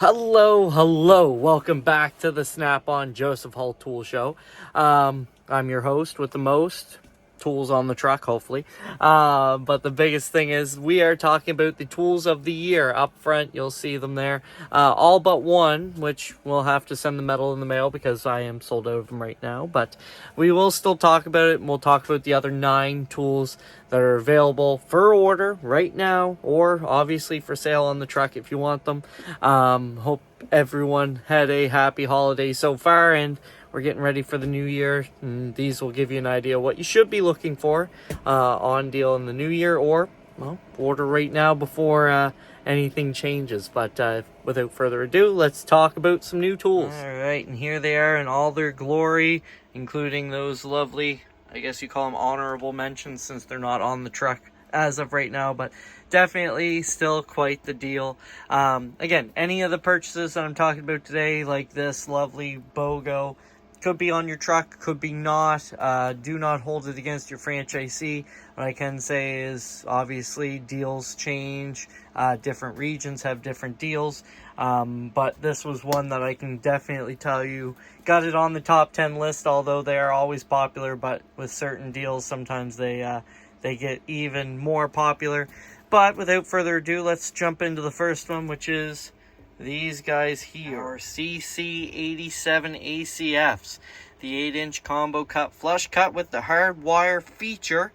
Hello, welcome back to the Snap-on Joseph Hull Tool Show. I'm your host with the most tools on the truck, hopefully. But the biggest thing is we are talking about the tools of the year. Up front, you'll see them there. All but one, which we'll have to send the metal in the mail because I am sold out of them right now. But we will still talk about it, and we'll talk about the other 9 tools that are available for order right now, or obviously for sale on the truck if you want them. Hope everyone had a happy holiday so far, and we're getting ready for the new year, and these will give you an idea what you should be looking for on deal in the new year, or well, order right now before anything changes. But without further ado, let's talk about some new tools. All right, and here they are in all their glory, including those lovely, I guess you call them honorable mentions since they're not on the truck as of right now, but definitely still quite the deal. Again, any of the purchases that I'm talking about today, like this lovely BOGO, could be on your truck, could be not. Do not hold it against your franchisee. What I can say is obviously deals change. Different regions have different deals. But this was one that I can definitely tell you got it on the top 10 list, although they are always popular, but with certain deals sometimes they get even more popular. But without further ado, let's jump into the first one, which is these guys here, our CC87 ACFs, the 8-inch combo cut flush cut with the hard wire feature.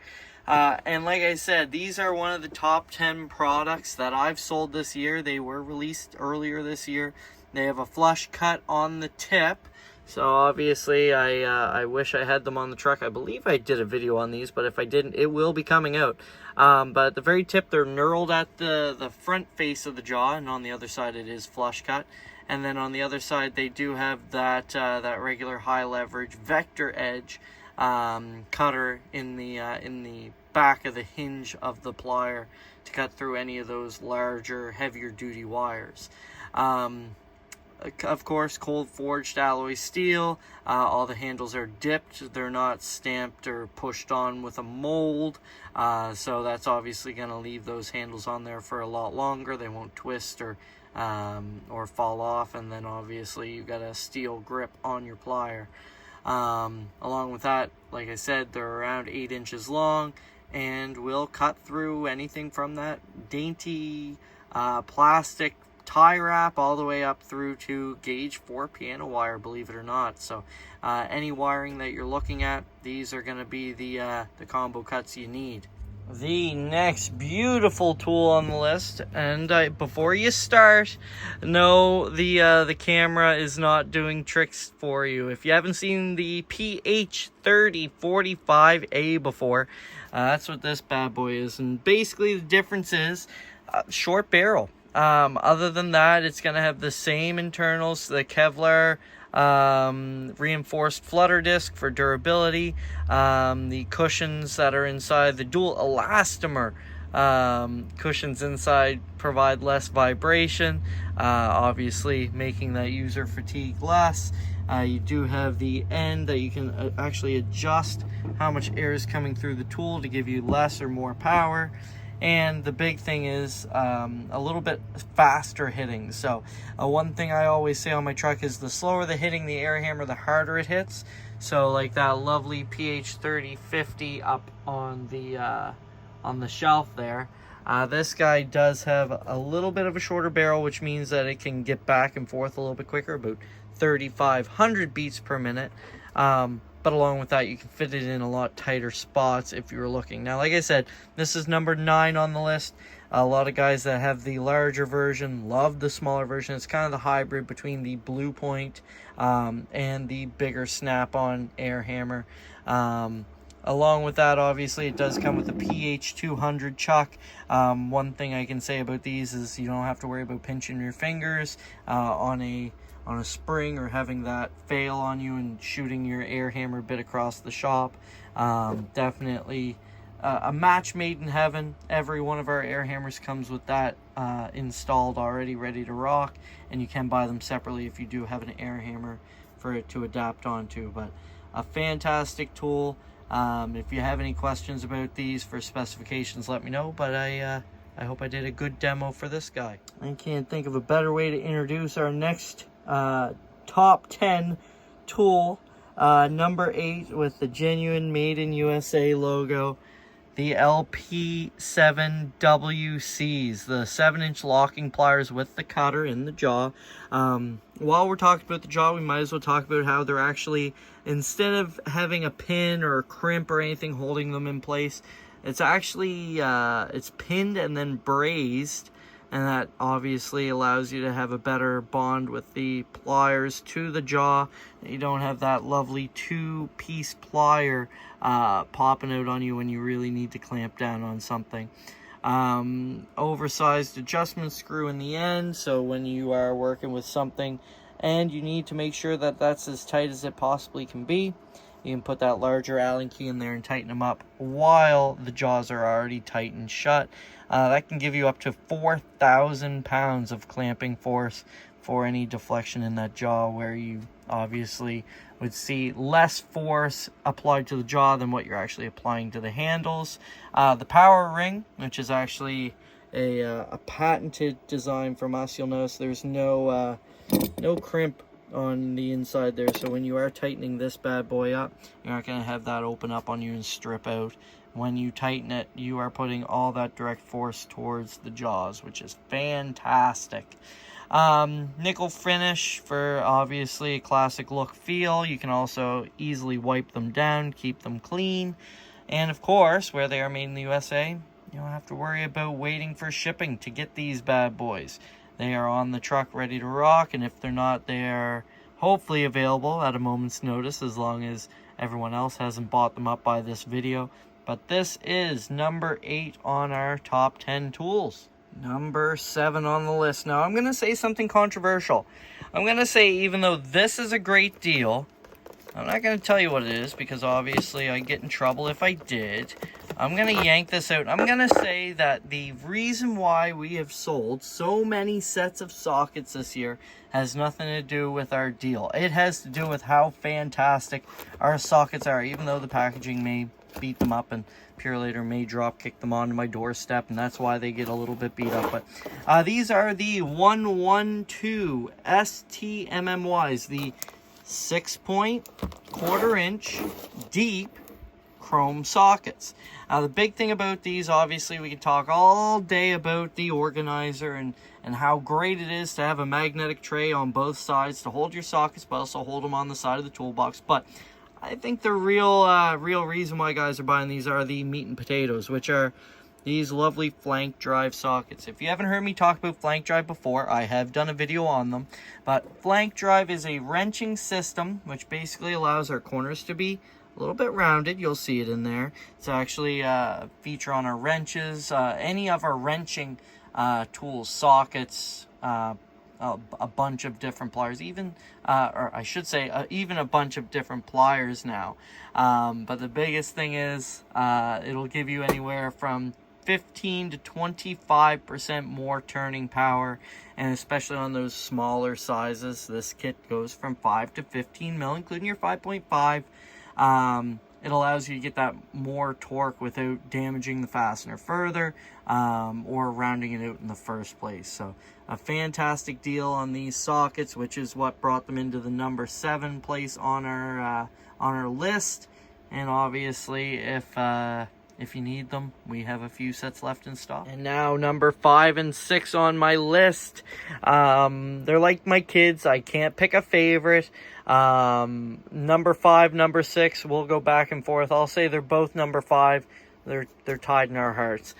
And like I said, these are one of the top 10 products that I've sold this year. They were released earlier this year. They have a flush cut on the tip. So obviously I wish I had them on the truck. I believe I did a video on these, but if I didn't, it will be coming out. But at the very tip, they're knurled at the front face of the jaw, and on the other side it is flush cut. And then on the other side, they do have that regular high leverage vector edge cutter in the back of the hinge of the plier to cut through any of those larger, heavier duty wires. Of course, cold forged alloy steel. All the handles are dipped. They're not stamped or pushed on with a mold. So that's obviously going to leave those handles on there for a lot longer. They won't twist or fall off. And then obviously you've got a steel grip on your plier. Along with that, like I said, they're around 8 inches long and will cut through anything from that dainty plastic tie wrap all the way up through to gauge 4 piano wire, believe it or not. So any wiring that you're looking at, these are going to be the combo cuts you need. The next beautiful tool on the list, and before you start, no, the camera is not doing tricks for you. If you haven't seen the PH3045A before, that's what this bad boy is. And basically the difference is short barrel. Other than that, it's going to have the same internals, the Kevlar reinforced flutter disc for durability, the cushions that are inside, the dual elastomer cushions inside provide less vibration, obviously making that user fatigue less. You do have the end that you can actually adjust how much air is coming through the tool to give you less or more power. And the big thing is a little bit faster hitting. So one thing I always say on my truck is the slower the hitting the air hammer, the harder it hits. So like that lovely PH3050 up on the shelf there. This guy does have a little bit of a shorter barrel, which means that it can get back and forth a little bit quicker, about 3,500 beats per minute. But along with that, you can fit it in a lot tighter spots if you were looking. Now, like I said, this is number 9 on the list. A lot of guys that have the larger version love the smaller version. It's kind of the hybrid between the Blue Point and the bigger Snap-on air hammer. Along with that, obviously, it does come with a PH200 chuck. One thing I can say about these is you don't have to worry about pinching your fingers on a spring or having that fail on you and shooting your air hammer bit across the shop. Definitely a match made in heaven. Every one of our air hammers comes with that installed already, ready to rock, and you can buy them separately if you do have an air hammer for it to adapt onto. But a fantastic tool. If you have any questions about these for specifications, let me know. But I I hope I did a good demo for this guy. I can't think of a better way to introduce our next top 10 tool. Number 8 with the genuine Made in USA logo. The LP7WCs, the 7-inch locking pliers with the cutter in the jaw. While we're talking about the jaw, we might as well talk about how they're actually, instead of having a pin or a crimp or anything holding them in place, it's actually, it's pinned and then brazed, and that obviously allows you to have a better bond with the pliers to the jaw. You don't have that lovely 2-piece plier popping out on you when you really need to clamp down on something. Oversized adjustment screw in the end, so when you are working with something and you need to make sure that that's as tight as it possibly can be, you can put that larger Allen key in there and tighten them up while the jaws are already tightened shut. That can give you up to 4,000 pounds of clamping force for any deflection in that jaw, where you obviously would see less force applied to the jaw than what you're actually applying to the handles. The power ring, which is actually a patented design from us, you'll notice there's no crimp on the inside there, so when you are tightening this bad boy up, you're not going to have that open up on you and strip out. When you tighten it, you are putting all that direct force towards the jaws, which is fantastic. Nickel finish for obviously a classic look feel. You can also easily wipe them down, keep them clean, and of course, where they are made in the USA, you don't have to worry about waiting for shipping to get these bad boys. They are on the truck ready to rock, and if they're not, they are hopefully available at a moment's notice, as long as everyone else hasn't bought them up by this video. But this is number 8 on our top 10 tools. Number 7 on the list. Now, I'm going to say something controversial. I'm going to say, even though this is a great deal, I'm not going to tell you what it is, because obviously I'd get in trouble if I did. I'm going to yank this out. I'm going to say that the reason why we have sold so many sets of sockets this year has nothing to do with our deal. It has to do with how fantastic our sockets are, even though the packaging may beat them up and Purelator may drop kick them onto my doorstep, and that's why they get a little bit beat up. But these are the 112 STMMYs, the 6-point, 1/4 inch deep chrome sockets. The big thing about these, obviously, we can talk all day about the organizer and how great it is to have a magnetic tray on both sides to hold your sockets, but also hold them on the side of the toolbox. But I think the real reason why guys are buying these are the meat and potatoes, which are these lovely flank drive sockets. If you haven't heard me talk about flank drive before, I have done a video on them. But flank drive is a wrenching system which basically allows our corners to be a little bit rounded. You'll see it in there. It's actually a feature on our wrenches, any of our wrenching tools, sockets, a bunch of different pliers, even, or I should say, even a bunch of different pliers now. But the biggest thing is it'll give you anywhere from 15 to 25% more turning power, and especially on those smaller sizes, this kit goes from 5 to 15 mil, including your 5.5. It allows you to get that more torque without damaging the fastener further, or rounding it out in the first place. So a fantastic deal on these sockets, which is what brought them into the number 7 place on our list. And obviously, if you need them, we have a few sets left in stock. And now number 5 and 6 on my list. They're like my kids. I can't pick a favorite. Number 5, number 6, we'll go back and forth. I'll say they're both number 5. They're tied in our hearts.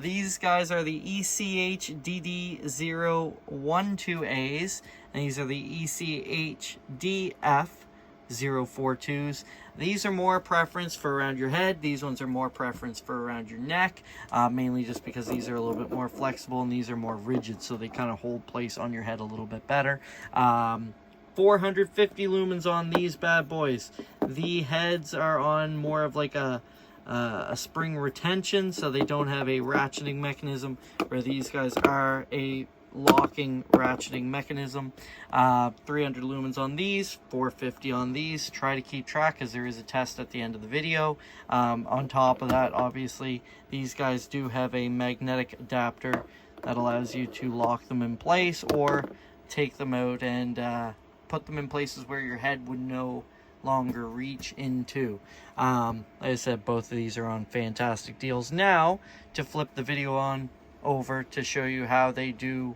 These guys are the ECH DD012As, and these are the ECH DF042s. These are more preference for around your head. These ones are more preference for around your neck, mainly just because these are a little bit more flexible and these are more rigid, so they kind of hold place on your head a little bit better. 450 lumens on these bad boys. The heads are on more of like a spring retention, so they don't have a ratcheting mechanism, where these guys are a locking ratcheting mechanism. 300 lumens on these, 450 on these. Try to keep track as there is a test at the end of the video. On top of that, obviously, these guys do have a magnetic adapter that allows you to lock them in place or take them out and put them in places where your head would no longer reach into. Like I said, both of these are on fantastic deals. Now, to flip the video on over to show you how they do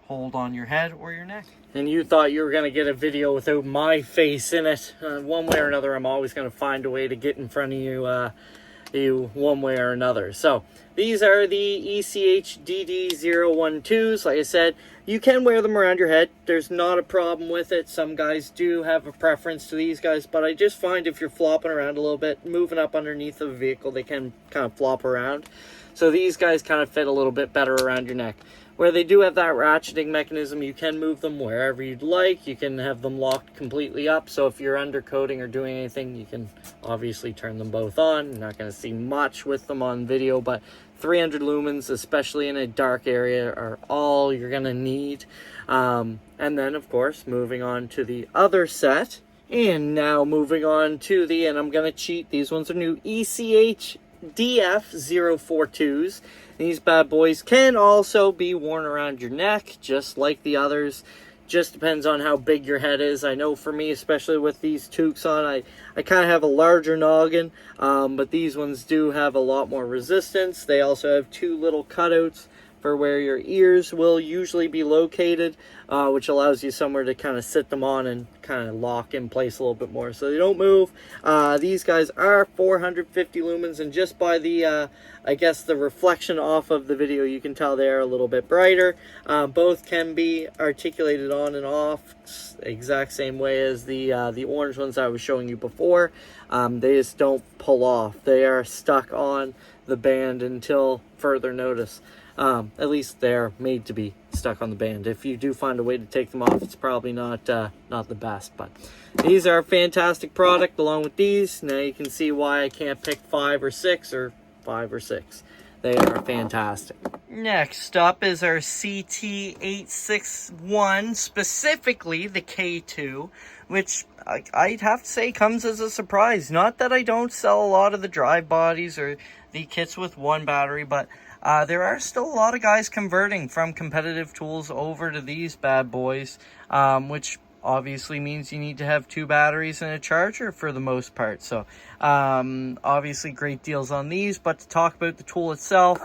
hold on your head or your neck. And you thought you were going to get a video without my face in it. One way or another, I'm always going to find a way to get in front of you one way or another. So these are the ECH DD012s. Like I said, you can wear them around your head. There's not a problem with it. Some guys do have a preference to these guys, but I just find if you're flopping around a little bit, moving up underneath the vehicle, they can kind of flop around. So these guys kind of fit a little bit better around your neck. Where they do have that ratcheting mechanism, you can move them wherever you'd like. You can have them locked completely up. So if you're undercoating or doing anything, you can obviously turn them both on. You're not going to see much with them on video, but 300 lumens, especially in a dark area, are all you're going to need. And then, of course, moving on to the other set. And now moving on to and I'm going to cheat, these ones are new, ECH DF042s. These bad boys can also be worn around your neck, just like the others. Just depends on how big your head is. I know for me, especially with these toques on, I kind of have a larger noggin, but these ones do have a lot more resistance. They also have two little cutouts for where your ears will usually be located, which allows you somewhere to kind of sit them on and kind of lock in place a little bit more so they don't move. These guys are 450 lumens, and just by the I guess the reflection off of the video, you can tell they're a little bit brighter. Both can be articulated on and off exact same way as the orange ones I was showing you before. They just don't pull off. They are stuck on the band until further notice. At least they're made to be stuck on the band. If you do find a way to take them off, it's probably not the best. But these are a fantastic product along with these. Now you can see why I can't pick 5 or 6 or 5 or 6. They are fantastic. Next up is our CT861, specifically the K2, which I'd have to say comes as a surprise. Not that I don't sell a lot of the drive bodies or the kits with one battery, but there are still a lot of guys converting from competitive tools over to these bad boys, which obviously means you need to have 2 batteries and a charger for the most part. So obviously great deals on these. But to talk about the tool itself,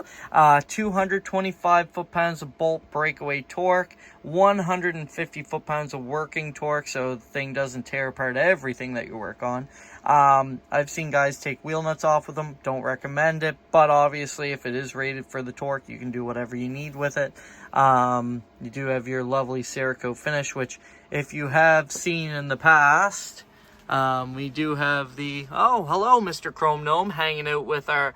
225 foot-pounds of bolt breakaway torque, 150 foot-pounds of working torque, so the thing doesn't tear apart everything that you work on. I've seen guys take wheel nuts off with them. Don't recommend it, but obviously if it is rated for the torque, you can do whatever you need with it. You do have your lovely Cerakote finish, which if you have seen in the past, we do have the, oh, hello, Mr. Chrome Gnome, hanging out with our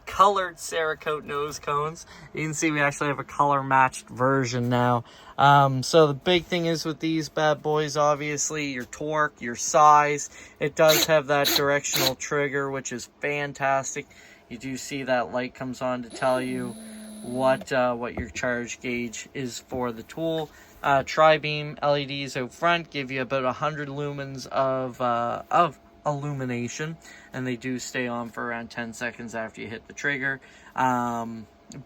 colored Cerakote nose cones. You can see we actually have a color matched version now. So the big thing is with these bad boys, obviously your torque, your size. It does have that directional trigger, which is fantastic. You do see that light comes on to tell you what your charge gauge is for the tool. Tri-beam LEDs out front give you about 100 lumens of illumination, and they do stay on for around 10 seconds after you hit the trigger.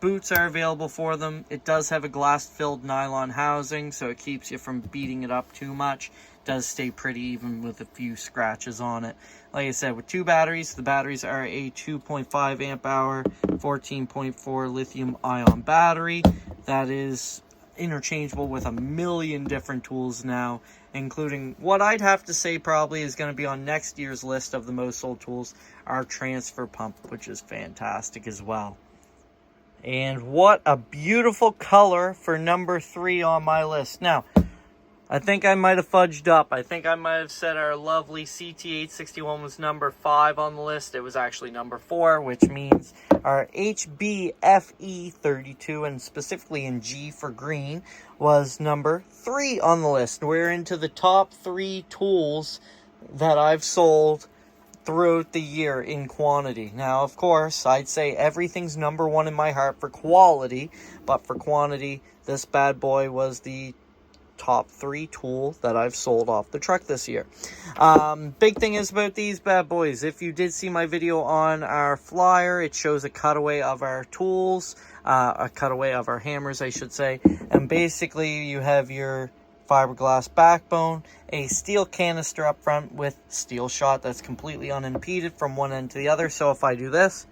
Boots are available for them. It does have a glass-filled nylon housing, so it keeps you from beating it up too much. It does stay pretty even with a few scratches on it. Like I said, with 2 batteries, the batteries are a 2.5 amp hour, 14.4 lithium ion battery. That is interchangeable with a million different tools now, including what I'd have to say probably is going to be on next year's list of the most sold tools, our transfer pump, which is fantastic as well. And what a beautiful color for number 3 on my list. Now, I think I might have fudged up. I think I might have said our lovely CT861 was number 5 on the list. It was actually number 4, which means our HBFE32, and specifically in G for green, was number 3 on the list. We're into the top 3 tools that I've sold throughout the year in quantity. Now, of course, I'd say everything's number one in my heart for quality, but for quantity, this bad boy was the top 3 tool that I've sold off the truck this year. Big thing is about these bad boys. If you did see my video on our flyer, it shows a cutaway of our tools, a cutaway of our hammers, I should say. And basically, you have your fiberglass backbone, a steel canister up front with steel shot that's completely unimpeded from one end to the other. So if I do this,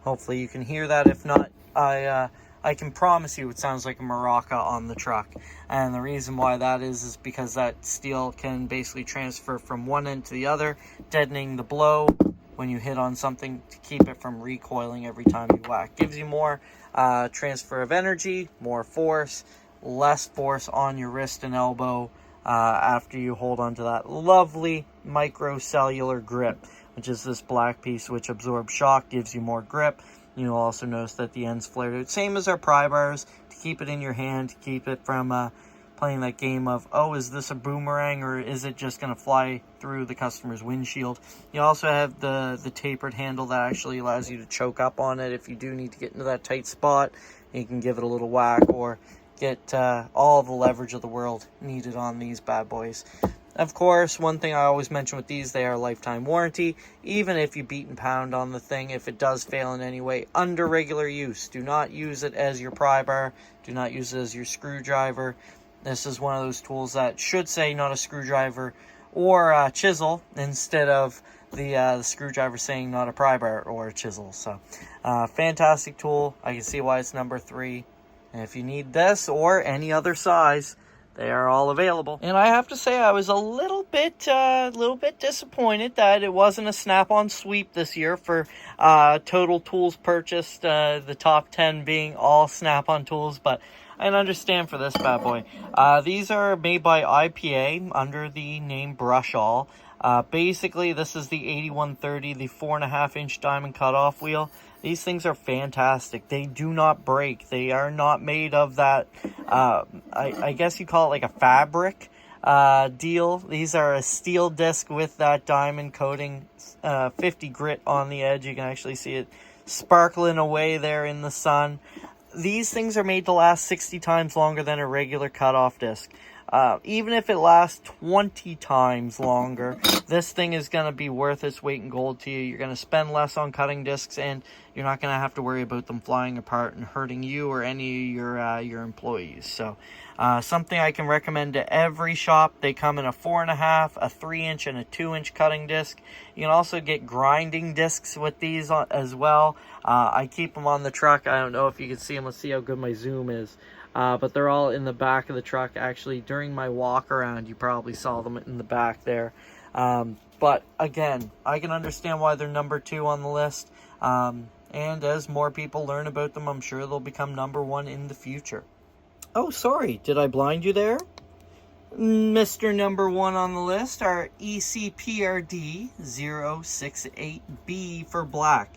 hopefully you can hear that. If not, I can promise you it sounds like a maraca on the truck. And the reason why that is because that steel can basically transfer from one end to the other, deadening the blow when you hit on something to keep it from recoiling every time you whack. Gives you more transfer of energy, more force, less force on your wrist and elbow after you hold onto that lovely microcellular grip, which is this black piece which absorbs shock, gives you more grip. You'll also notice that the end's flared out. Same as our pry bars, to keep it in your hand, to keep it from playing that game of, oh, is this a boomerang or is it just going to fly through the customer's windshield? You also have the tapered handle that actually allows you to choke up on it if you do need to get into that tight spot. You can give it a little whack or get all the leverage of the world needed on these bad boys. Of course, one thing I always mention with these, they are lifetime warranty. Even if you beat and pound on the thing, if it does fail in any way, under regular use. Do not use it as your pry bar. Do not use it as your screwdriver. This is one of those tools that should say not a screwdriver or a chisel instead of the screwdriver saying not a pry bar or a chisel. So, fantastic tool. I can see why it's number 3. And if you need this or any other size, they are all available. And I have to say, I was a little bit disappointed that it wasn't a Snap-on sweep this year for total tools purchased. The top 10 being all Snap-on tools, but I can understand for this bad boy. These are made by IPA under the name Brush All. Basically, this is the 8130, the 4.5-inch diamond cutoff wheel. These things are fantastic. They do not break. They are not made of that, I guess you call it like a fabric deal. These are a steel disc with that diamond coating, 50 grit on the edge. You can actually see it sparkling away there in the sun. These things are made to last 60 times longer than a regular cutoff disc. Even if it lasts 20 times longer, this thing is going to be worth its weight in gold to you. You're going to spend less on cutting discs, and you're not going to have to worry about them flying apart and hurting you or any of your employees. So, something I can recommend to every shop. They come in a 4.5, a 3-inch, and a 2-inch cutting disc. You can also get grinding discs with these as well. I keep them on the truck. I don't know if you can see them. Let's see how good my zoom is. But they're all in the back of the truck. Actually, during my walk around, you probably saw them in the back there. But again, I can understand why they're number 2 on the list. And as more people learn about them, I'm sure they'll become number 1 in the future. Oh, sorry. Did I blind you there? Mr. Number 1 on the list, our ECPRD 068B for black.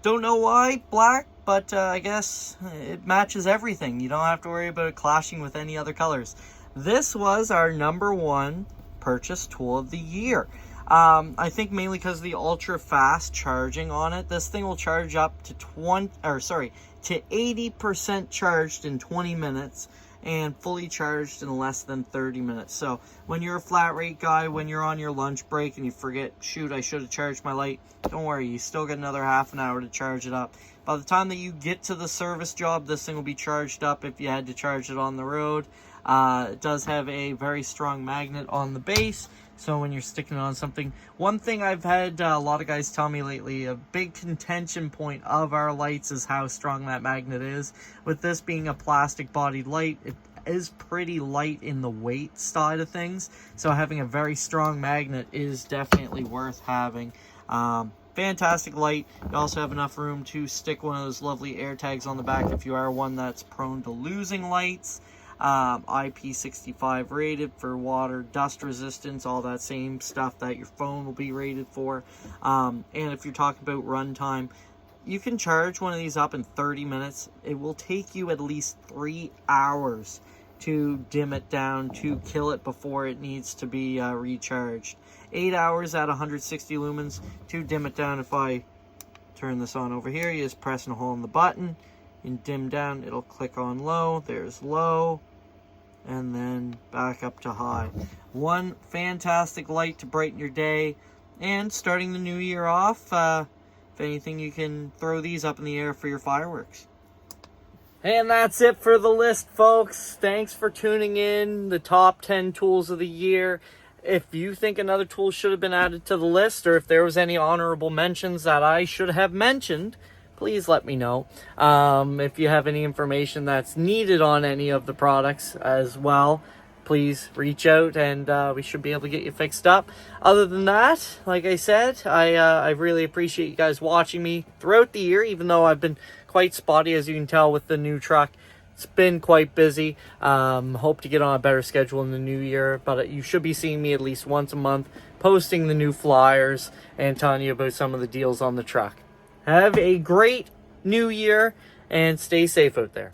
Don't know why black, but I guess it matches everything. You don't have to worry about it clashing with any other colors. This was our number 1 purchase tool of the year. I think mainly because of the ultra fast charging on it. This thing will charge up to 80% charged in 20 minutes and fully charged in less than 30 minutes. So when you're a flat rate guy, when you're on your lunch break and you forget, shoot, I should have charged my light, don't worry, you still get another half an hour to charge it up. By the time that you get to the service job, this thing will be charged up if you had to charge it on the road. It does have a very strong magnet on the base, so when you're sticking it on something, one thing I've had a lot of guys tell me lately, a big contention point of our lights is how strong that magnet is. With this being a plastic bodied light, it is pretty light in the weight side of things, so having a very strong magnet is definitely worth having. Fantastic light. You also have enough room to stick one of those lovely air tags on the back if you are one that's prone to losing lights. IP65 rated for water, dust resistance, all that same stuff that your phone will be rated for. And if you're talking about runtime, you can charge one of these up in 30 minutes. It will take you at least 3 hours to dim it down, to kill it before it needs to be recharged. 8 hours at 160 lumens to dim it down. If I turn this on over here, you just press and hold on the button and dim down. It'll click on low. There's low, and then back up to high. One fantastic light to brighten your day, and starting the new year off, if anything, you can throw these up in the air for your fireworks. And that's it for the list, folks. Thanks for tuning in. The top 10 tools of the year. If you think another tool should have been added to the list, or if there was any honorable mentions that I should have mentioned, please let me know. If you have any information that's needed on any of the products as well, please reach out, and we should be able to get you fixed up. Other than that, like I said, I really appreciate you guys watching me throughout the year, even though I've been quite spotty, as you can tell, with the new truck. It's been quite busy. Hope to get on a better schedule in the new year, but you should be seeing me at least once a month posting the new flyers and telling you about some of the deals on the truck. Have a great new year and stay safe out there.